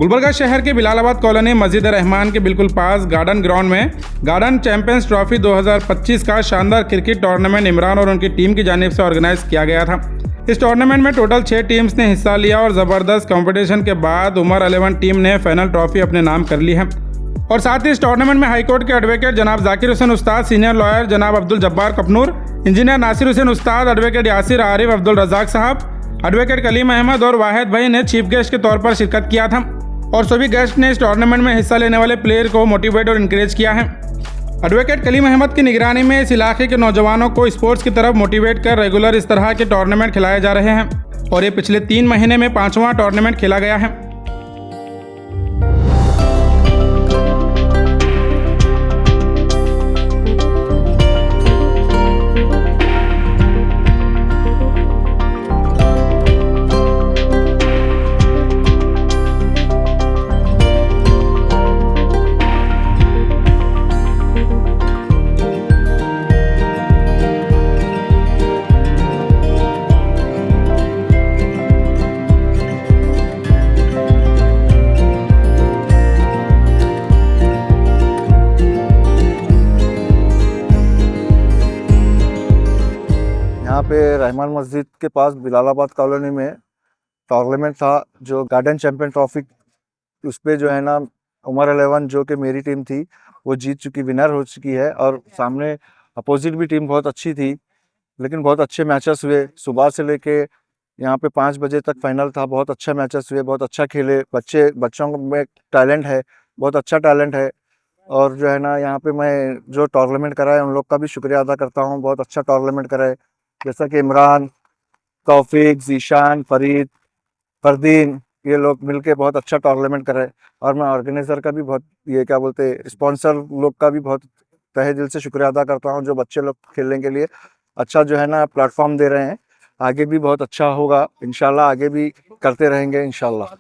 गुलबर्गा शहर के बिलालाबाद कॉलोनी मस्जिद रहमान के बिल्कुल पास गार्डन ग्राउंड में गार्डन चैंपियंस ट्रॉफी 2025 का शानदार क्रिकेट टूर्नामेंट इमरान और उनकी टीम की जानिब से ऑर्गेनाइज किया गया था। इस टूर्नामेंट में टोटल 6 टीम्स ने हिस्सा लिया और ज़बरदस्त कंपटीशन के बाद उमर 11 टीम ने फाइनल ट्रॉफी अपने नाम कर ली है। और साथ ही इस टूर्नामेंट में हाईकोर्ट के एडवोकेट जनाब जाकिर हुसैन उस्ताद, सीनियर लॉयर जनाब अब्दुल जब्बार कपनूर, इंजीनियर नासिर हुसैन उस्ताद, एडवोकेट यासिर आरिफ अब्दुल रजाक साहब, एडवोकेट कलीम अहमद और वाहिद भाई ने चीफ गेस्ट के तौर पर शिरकत किया था। और सभी गेस्ट ने इस टूर्नामेंट में हिस्सा लेने वाले प्लेयर को मोटिवेट और इनकरेज किया है। एडवोकेट कलीम अहमद की निगरानी में इस इलाके के नौजवानों को स्पोर्ट्स की तरफ मोटिवेट कर रेगुलर इस तरह के टूर्नामेंट खिलाए जा रहे हैं और ये पिछले 3 महीने में 5वां टूर्नामेंट खेला गया है। यहाँ पे रहमान मस्जिद के पास बिलालाबाद कॉलोनी में टूर्नामेंट था जो गार्डन चैंपियन ट्रॉफी। उस पे जो है ना उमर 11 जो कि मेरी टीम थी वो जीत चुकी, विनर हो चुकी है। और सामने अपोजिट भी टीम बहुत अच्छी थी, लेकिन बहुत अच्छे मैचेस हुए। सुबह से लेके यहाँ पे 5 बजे तक फाइनल था। बहुत अच्छा मैचेस हुए, बहुत अच्छा खेले। बच्चों में टैलेंट है, बहुत अच्छा टैलेंट है। और जो है ना यहाँ पे मैं जो टूर्नामेंट कराए उन लोग का भी शुक्रिया अदा करता हूँ। बहुत अच्छा टूर्नामेंट कराए, जैसा कि इमरान, तौफीक, जीशान, फरीद, फरदीन, ये लोग मिलके बहुत अच्छा टूर्नामेंट कराए। और मैं ऑर्गेनाइजर का भी बहुत, ये क्या बोलते हैं, स्पॉन्सर लोग का भी बहुत तहे दिल से शुक्रिया अदा करता हूँ, जो बच्चे लोग खेलने के लिए अच्छा जो है ना प्लेटफॉर्म दे रहे हैं। आगे भी बहुत अच्छा होगा इंशाल्लाह, आगे भी करते रहेंगे इंशाल्लाह।